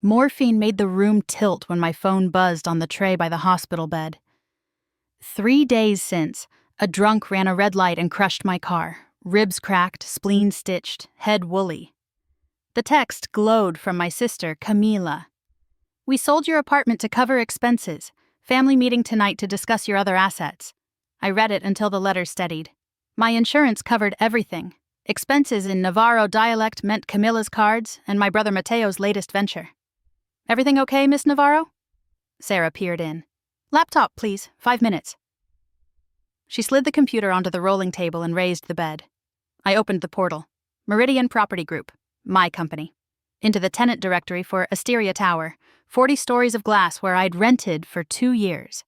Morphine made the room tilt when my phone buzzed on the tray by the hospital bed. 3 days since, a drunk ran a red light and crushed my car. Ribs cracked, spleen stitched, head woolly. The text glowed from my sister, Camila. "We sold your apartment to cover expenses. Family meeting tonight to discuss your other assets." I read it until the letter steadied. My insurance covered everything. Expenses in Navarro dialect meant Camila's cards and my brother Mateo's latest venture. "Everything okay, Miss Navarro?" Sarah peered in. "Laptop, please. 5 minutes." She slid the computer onto the rolling table and raised the bed. I opened the portal. Meridian Property Group, my company. Into the tenant directory for Asteria Tower, 40 stories of glass where I'd rented for 2 years.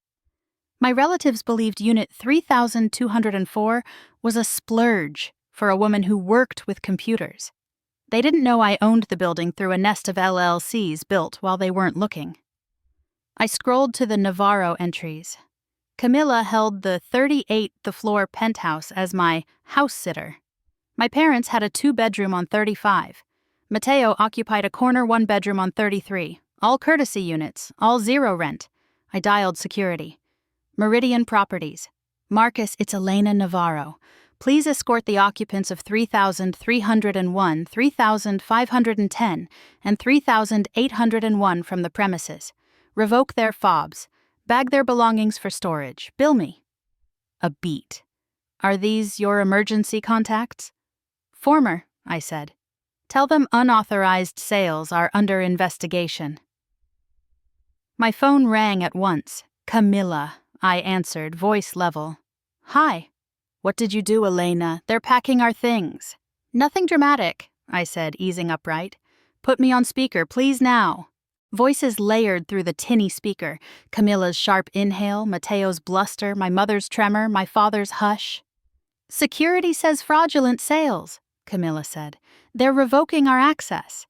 My relatives believed Unit 3204 was a splurge for a woman who worked with computers. They didn't know I owned the building through a nest of LLCs built while they weren't looking. I scrolled to the Navarro entries. Camila held the 38th floor penthouse as my house sitter. My parents had a 2-bedroom on 35. Mateo occupied a corner 1-bedroom on 33. All courtesy units, all 0 rent. I dialed security. Meridian Properties. "Marcus, it's Elena Navarro. Please escort the occupants of 3,301, 3,510, and 3,801 from the premises. Revoke their fobs. Bag their belongings for storage. Bill me." A beat. "Are these your emergency contacts?" "Former," I said. "Tell them unauthorized sales are under investigation." My phone rang at once. "Camila," I answered, voice level. "Hi." "What did you do, Elena? They're packing our things." "Nothing dramatic," I said, easing upright. "Put me on speaker, please now." Voices layered through the tinny speaker. Camila's sharp inhale, Mateo's bluster, my mother's tremor, my father's hush. "Security says fraudulent sales," Camila said. "They're revoking our access."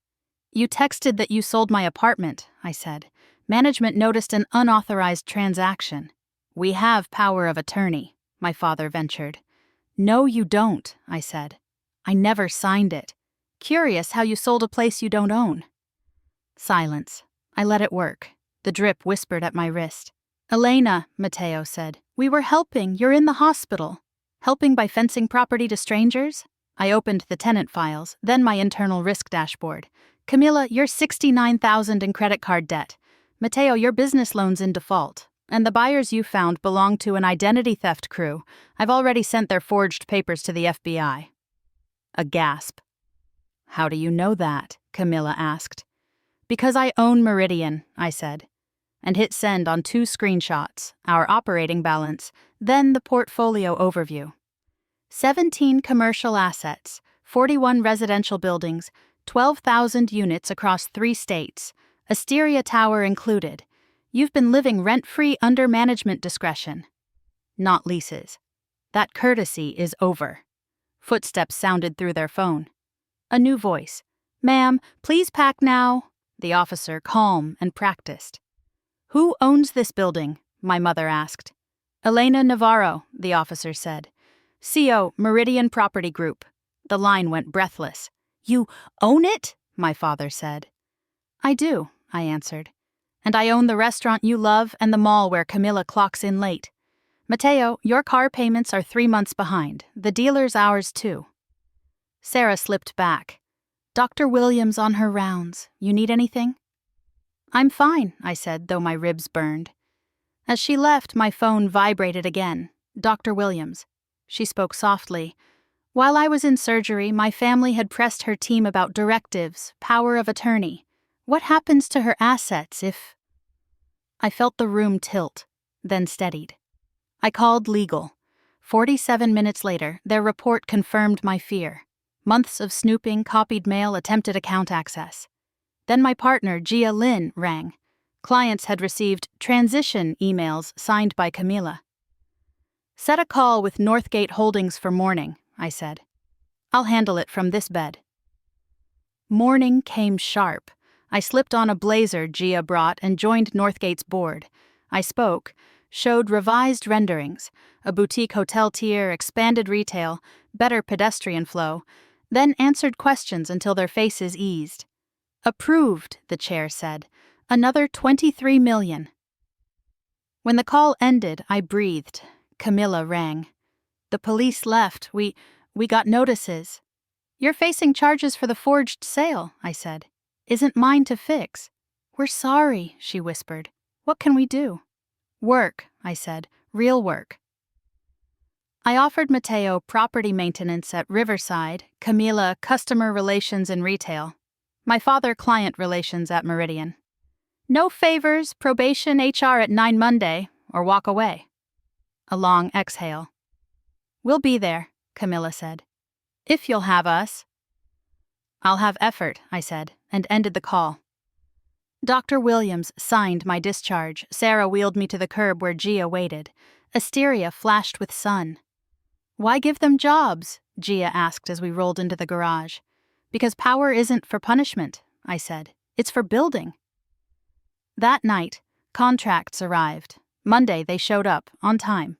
"You texted that you sold my apartment," I said. "Management noticed an unauthorized transaction." "We have power of attorney," my father ventured. "No, you don't," I said. "I never signed it. Curious how you sold a place you don't own." Silence. I let it work. The drip whispered at my wrist. "Elena," Mateo said, "we were helping. You're in the hospital." "Helping by fencing property to strangers?" I opened the tenant files, then my internal risk dashboard. "Camila, you're $69,000 in credit card debt. Mateo, your business loan's in default. And the buyers you found belong to an identity theft crew. I've already sent their forged papers to the FBI." A gasp. "How do you know that?" Camila asked. "Because I own Meridian," I said, and hit send on 2 screenshots, our operating balance, then the portfolio overview. 17 commercial assets, 41 residential buildings, 12,000 units across 3 states, Asteria Tower included. You've been living rent-free under management discretion. Not leases. That courtesy is over. Footsteps sounded through their phone. A new voice. "Ma'am, please pack now." The officer, calm and practiced. "Who owns this building?" my mother asked. "Elena Navarro," the officer said. "CO, Meridian Property Group." The line went breathless. "You own it?" my father said. "I do," I answered. "And I own the restaurant you love and the mall where Camila clocks in late. Mateo, your car payments are 3 months behind. The dealer's ours too." Sarah slipped back. "Dr. Williams on her rounds. You need anything?" "I'm fine," I said, though my ribs burned. As she left, my phone vibrated again. Dr. Williams. She spoke softly. "While I was in surgery, my family had pressed her team about directives, power of attorney. What happens to her assets if—" I felt the room tilt, then steadied. I called legal. 47 minutes later, their report confirmed my fear. Months of snooping, copied mail, attempted account access. Then my partner, Gia Lynn, rang. Clients had received transition emails signed by Camila. "Set a call with Northgate Holdings for morning," I said. "I'll handle it from this bed." Morning came sharp. I slipped on a blazer Gia brought and joined Northgate's board. I spoke, showed revised renderings, a boutique hotel tier, expanded retail, better pedestrian flow, then answered questions until their faces eased. Approved, the chair said. Another 23 million. When the call ended, I breathed. Camilla rang. The police left. We got notices. You're facing charges for the forged sale, I said. Isn't mine to fix. We're sorry, she whispered. What can we do? Work, I said. Real work. I offered Mateo property maintenance at Riverside, Camila customer relations and retail, my father client relations at Meridian. No favors, probation, HR at 9 Monday, or walk away. A long exhale. We'll be there, Camilla said. If you'll have us. I'll have effort, I said, and ended the call. Dr. Williams signed my discharge. Sarah wheeled me to the curb where Gia waited. Asteria flashed with sun. Why give them jobs? Gia asked as we rolled into the garage. Because power isn't for punishment, I said. It's for building. That night, contracts arrived. Monday they showed up, on time.